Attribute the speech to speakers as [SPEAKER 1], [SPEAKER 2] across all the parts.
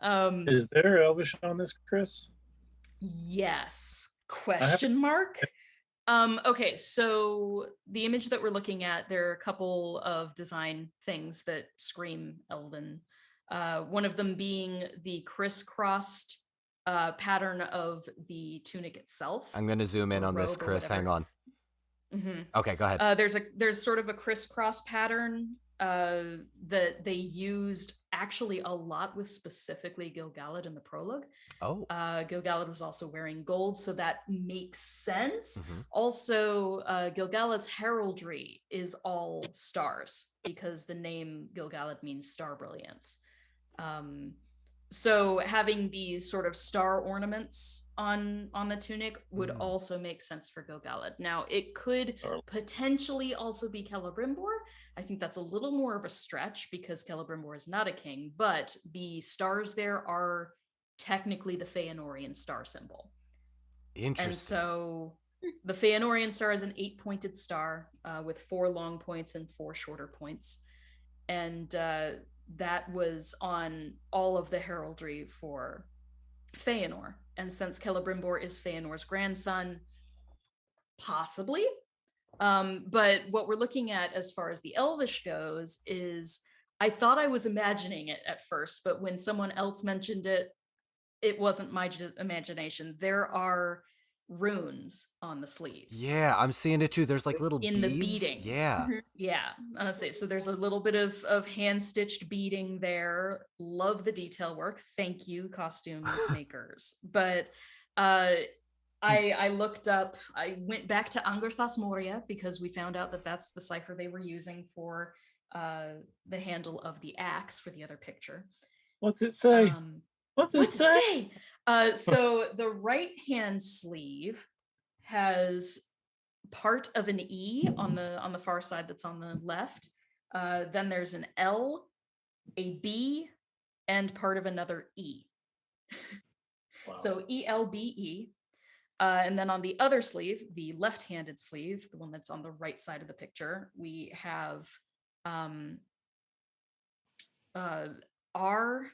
[SPEAKER 1] Is there Elvish on this, Chris?
[SPEAKER 2] Yes.
[SPEAKER 1] I haven't.
[SPEAKER 2] Question mark? Okay, so the image that we're looking at, there are a couple of design things that scream elven. One of them being the crisscrossed pattern of the tunic itself.
[SPEAKER 3] I'm going to zoom in on this, Chris. Hang on.
[SPEAKER 2] Mm-hmm.
[SPEAKER 3] Okay, go ahead.
[SPEAKER 2] There's sort of a crisscross pattern that they used actually a lot with specifically Gil-galad in the prologue.
[SPEAKER 3] Oh.
[SPEAKER 2] Gil-galad was also wearing gold, so that makes sense.
[SPEAKER 3] Mm-hmm.
[SPEAKER 2] Also, Gil-galad's heraldry is all stars because the name Gil-galad means star brilliance. So having these sort of star ornaments on the tunic would also make sense for Gil-galad. Now, it could potentially also be Celebrimbor. I think that's a little more of a stretch because Celebrimbor is not a king, but the stars there are technically the Feanorian star symbol.
[SPEAKER 3] Interesting.
[SPEAKER 2] And so the Feanorian star is an 8-pointed star with 4 long points and 4 shorter points. And that was on all of the heraldry for Feanor. And since Celebrimbor is Feanor's grandson, possibly. But what we're looking at as far as the Elvish goes is, I thought I was imagining it at first, but when someone else mentioned it, it wasn't my imagination. There are runes on the sleeves.
[SPEAKER 3] Yeah, I'm seeing it too. There's like little
[SPEAKER 2] in
[SPEAKER 3] beads.
[SPEAKER 2] The beading.
[SPEAKER 3] Yeah.
[SPEAKER 2] Yeah. Honestly, so there's a little bit of hand-stitched beading there. Love the detail work. Thank you, costume makers. But I looked up, I went back to Angerthas Moria because we found out that that's the cipher they were using for the handle of the axe for the other picture.
[SPEAKER 1] What's it say? What's it say?
[SPEAKER 2] So the right hand sleeve has part of an E on the far side that's on the left. Then there's an L, a B, and part of another E. Wow. So ELBE. And then on the other sleeve, the left-handed sleeve, the one that's on the right side of the picture, we have R,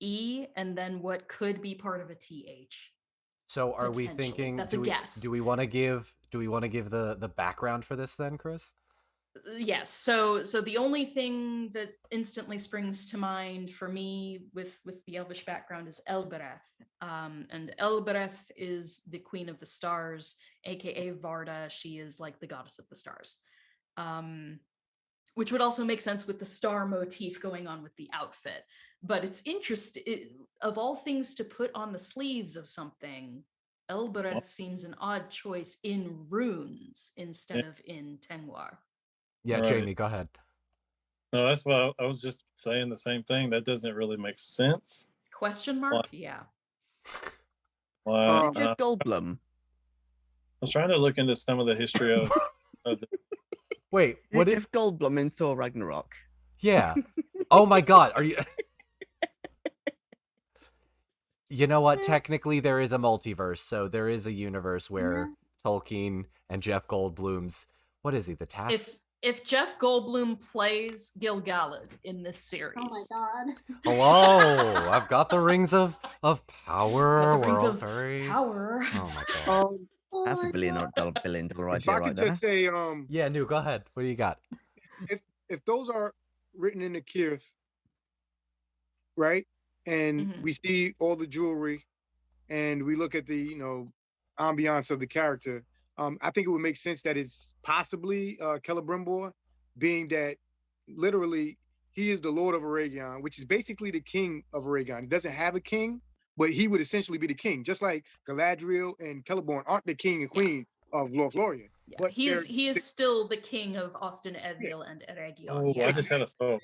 [SPEAKER 2] E, and then what could be part of a TH.
[SPEAKER 3] So are we thinking?
[SPEAKER 2] That's a guess.
[SPEAKER 3] Do we want to give the background for this then, Chris?
[SPEAKER 2] Yes. So the only thing that instantly springs to mind for me with the Elvish background is Elbereth. And Elbereth is the Queen of the Stars, aka Varda. She is like the goddess of the stars. Which would also make sense with the star motif going on with the outfit. But it's interesting, of all things to put on the sleeves of something, Elbereth seems an odd choice in runes instead of in Tengwar.
[SPEAKER 3] Yeah, right. Jamie, go ahead.
[SPEAKER 1] No, that's why I was just saying the same thing. That doesn't really make sense.
[SPEAKER 2] Question mark? What? Yeah.
[SPEAKER 4] Is it Jeff Goldblum?
[SPEAKER 1] I was trying to look into some of the history of the...
[SPEAKER 3] Wait, what
[SPEAKER 4] is Jeff Goldblum in Thor Ragnarok?
[SPEAKER 3] Yeah. Oh my God, are you... You know what? Technically, there is a multiverse, so there is a universe where Tolkien and Jeff Goldblum's... What is he, the task?
[SPEAKER 2] If Jeff Goldblum plays Gil-galad in this series.
[SPEAKER 5] Oh my God.
[SPEAKER 3] Hello, I've got the rings of power.
[SPEAKER 2] We're all very... Power.
[SPEAKER 3] Oh my God.
[SPEAKER 4] That's $1 billion idea right there.
[SPEAKER 6] Say,
[SPEAKER 3] yeah, Nu, go ahead. What do you got?
[SPEAKER 6] If those are written in the Kirth, right? And we see all the jewelry and we look at the, ambiance of the character, I think it would make sense that it's possibly Celebrimbor, being that literally he is the Lord of Eregion, which is basically the king of Eregion. He doesn't have a king, but he would essentially be the king, just like Galadriel and Celeborn aren't the king and queen of Lothlorien.
[SPEAKER 2] Yeah. But he is still the king of Austin Edville and Eregion.
[SPEAKER 1] Oh, I just had a thought.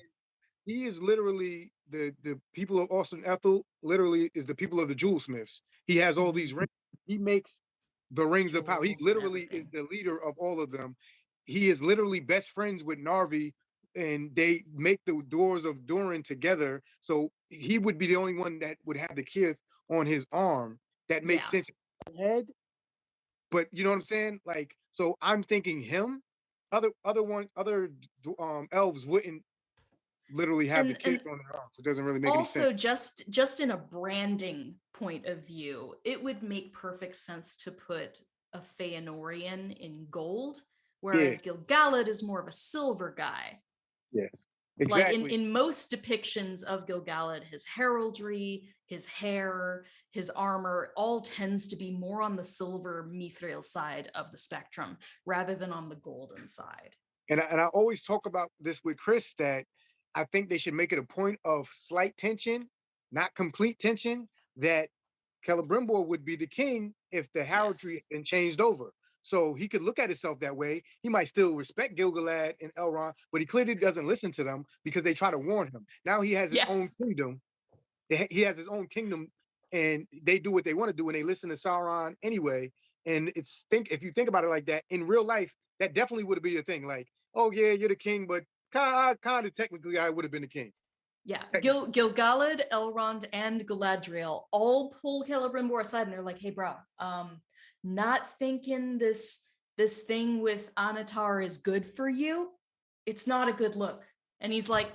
[SPEAKER 6] He is literally the people of Austin Ethel, literally is the people of the jewelsmiths. He has all these rings. He makes the rings of power. He literally is the leader of all of them. He is literally best friends with Narvi, and they make the doors of Durin together. So he would be the only one that would have the Kirth on his arm. That makes sense in his head. But you know what I'm saying? Like, so I'm thinking him. Other elves wouldn't literally have the
[SPEAKER 2] And
[SPEAKER 6] kids on their arms. It doesn't really make any
[SPEAKER 2] also,
[SPEAKER 6] sense.
[SPEAKER 2] just in a branding point of view, it would make perfect sense to put a Feanorian in gold, whereas Gil-galad is more of a silver guy.
[SPEAKER 6] Yeah,
[SPEAKER 2] Like
[SPEAKER 6] exactly.
[SPEAKER 2] in most depictions of Gil-galad, his heraldry, his hair, his armor all tends to be more on the silver mithril side of the spectrum rather than on the golden side.
[SPEAKER 6] And I always talk about this with Chris, that I think they should make it a point of slight tension, not complete tension, that Celebrimbor would be the king if the heraldry
[SPEAKER 2] Yes.
[SPEAKER 6] had been changed over. So he could look at himself that way. He might still respect Gil-galad and Elrond, but he clearly doesn't listen to them because they try to warn him. Now he has his own
[SPEAKER 2] Yes.
[SPEAKER 6] kingdom. He has his own kingdom, and they do what they want to do, and they listen to Sauron anyway. And if you think about it like that, in real life, that definitely would be a thing. Like, oh yeah, you're the king, but kind of technically, I would have been the king.
[SPEAKER 2] Yeah, Gil-galad, Elrond, and Galadriel all pull Celebrimbor aside, and they're like, "Hey, bro, not thinking this thing with Anatar is good for you. It's not a good look." And he's like,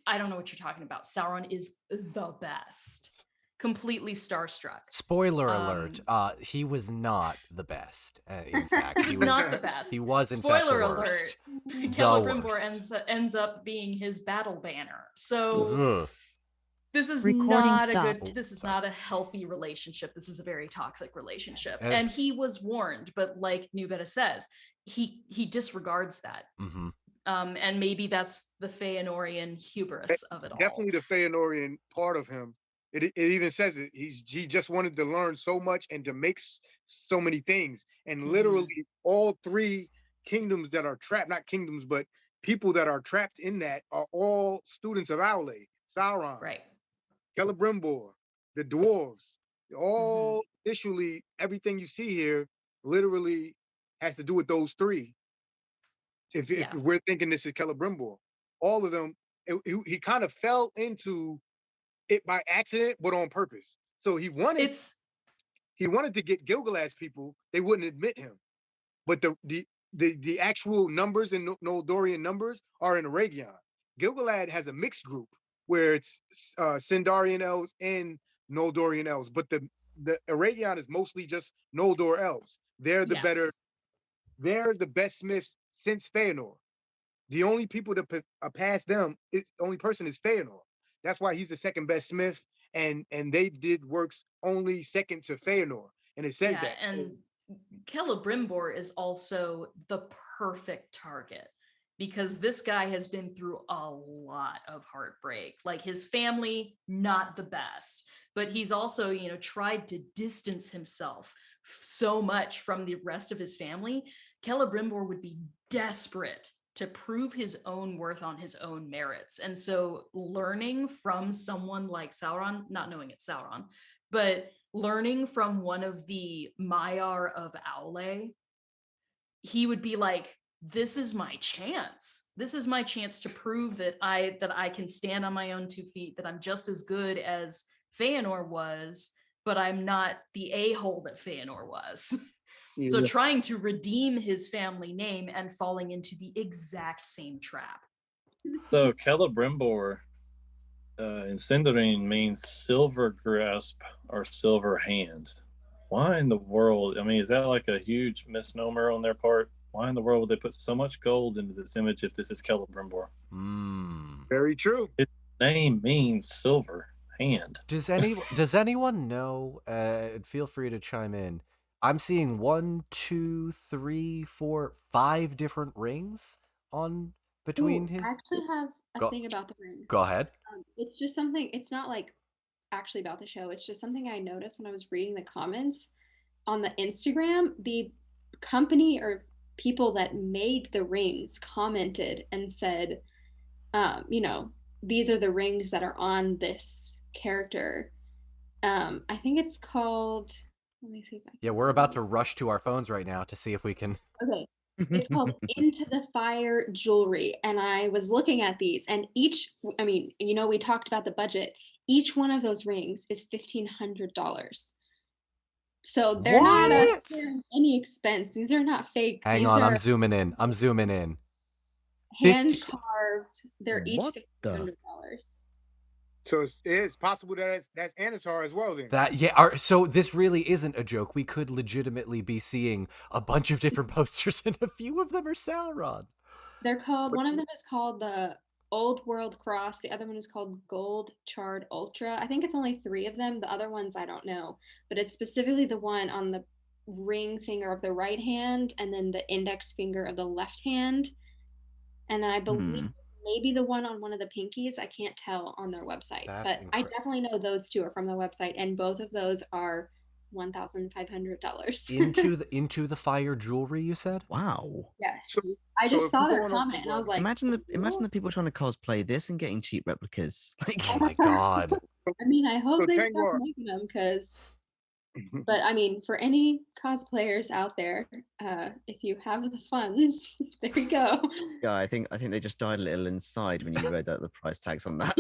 [SPEAKER 2] "I don't know what you're talking about. Sauron is the best." Completely starstruck.
[SPEAKER 3] Spoiler alert, he was not the best. In fact,
[SPEAKER 2] He's not the best.
[SPEAKER 3] He was, in
[SPEAKER 2] Spoiler
[SPEAKER 3] fact, the worst.
[SPEAKER 2] alert. Celebrimbor ends up being his battle banner. So this is not a good. This is not a healthy relationship. This is a very toxic relationship. And he was warned, but like Nubeta says, he disregards that.
[SPEAKER 3] Mm-hmm.
[SPEAKER 2] And maybe that's the Feanorian hubris of it all.
[SPEAKER 6] Definitely the Feanorian part of him. It even says it. He just wanted to learn so much and to make so many things. And literally all three kingdoms that are trapped, not kingdoms, but people that are trapped in that are all students of Aule, Sauron,
[SPEAKER 2] right?
[SPEAKER 6] Celebrimbor, the dwarves. All officially, everything you see here literally has to do with those three. If we're thinking this is Celebrimbor, all of them, he kind of fell into it by accident, but on purpose. So he wanted to get Gil-galad's people. They wouldn't admit him, but the actual numbers and Noldorian numbers are in Aragon. Gil-galad has a mixed group where it's Sindarian elves and Noldorian elves, but the Aragon is mostly just Noldor elves. They're the better. They're the best smiths since Feanor. The only people that pass them, the only person is Feanor. That's why he's the second best smith, and they did works only second to Feanor, and it says that.
[SPEAKER 2] And Celebrimbor is also the perfect target because this guy has been through a lot of heartbreak. Like his family, not the best, but he's also, tried to distance himself so much from the rest of his family. Celebrimbor would be desperate to prove his own worth on his own merits. And so learning from someone like Sauron, not knowing it's Sauron, but learning from one of the Maiar of Aule, he would be like, this is my chance. This is my chance to prove that I can stand on my own 2 feet, that I'm just as good as Feanor was, but I'm not the a-hole that Feanor was. So trying to redeem his family name and falling into the exact same trap.
[SPEAKER 1] So Celebrimbor in Sindarin means silver grasp or silver hand. Why in the world? I mean, is that like a huge misnomer on their part? Why in the world would they put so much gold into this image if this is Celebrimbor?
[SPEAKER 6] Very true.
[SPEAKER 1] His name means silver hand.
[SPEAKER 3] Does anyone know? Feel free to chime in. I'm seeing 1, 2, 3, 4, 5 different rings on between his.
[SPEAKER 5] I actually have a thing about the rings.
[SPEAKER 3] Go ahead.
[SPEAKER 5] It's just something. It's not like actually about the show. It's just something I noticed when I was reading the comments on the Instagram. The company or people that made the rings commented and said, these are the rings that are on this character. I think it's called. Let me see if I can.
[SPEAKER 3] Yeah, we're about to rush to our phones right now to see if we can.
[SPEAKER 5] Okay. It's called Into the Fire Jewelry. And I was looking at these, and we talked about the budget. Each one of those rings is $1,500. So they're not sparing any expense. These are not fake.
[SPEAKER 3] Hang on, I'm zooming in.
[SPEAKER 5] hand
[SPEAKER 3] 50
[SPEAKER 5] carved. They're each
[SPEAKER 4] What the-
[SPEAKER 5] $1,500.
[SPEAKER 6] So it's possible that that's Anatar as well. Then
[SPEAKER 3] That yeah. So this really isn't a joke. We could legitimately be seeing a bunch of different posters, and a few of them are Sauron.
[SPEAKER 5] They're called. One of them is called the Old World Cross. The other one is called Gold Charred Ultra. I think it's only 3 of them. The other ones I don't know, but it's specifically the one on the ring finger of the right hand, and then the index finger of the left hand, and then I believe maybe the one on one of the pinkies. I can't tell on their website, but I definitely know those 2 are from the website, and both of those are $1,500.
[SPEAKER 3] into the fire jewelry, you said?
[SPEAKER 4] Wow.
[SPEAKER 5] Yes.
[SPEAKER 6] So-
[SPEAKER 5] I just
[SPEAKER 6] if
[SPEAKER 5] saw
[SPEAKER 6] we're
[SPEAKER 5] their
[SPEAKER 6] going off
[SPEAKER 5] comment
[SPEAKER 6] the
[SPEAKER 5] and I was like,
[SPEAKER 4] Imagine the people trying to cosplay this and getting cheap replicas. Like,
[SPEAKER 3] Oh my god.
[SPEAKER 5] I mean, I hope
[SPEAKER 6] So
[SPEAKER 5] they
[SPEAKER 6] thank
[SPEAKER 5] stop
[SPEAKER 6] God.
[SPEAKER 5] making them because. But I mean, for any cosplayers out there, if you have the funds, there you go.
[SPEAKER 4] yeah, I think they just died a little inside when you read out the price tags on that.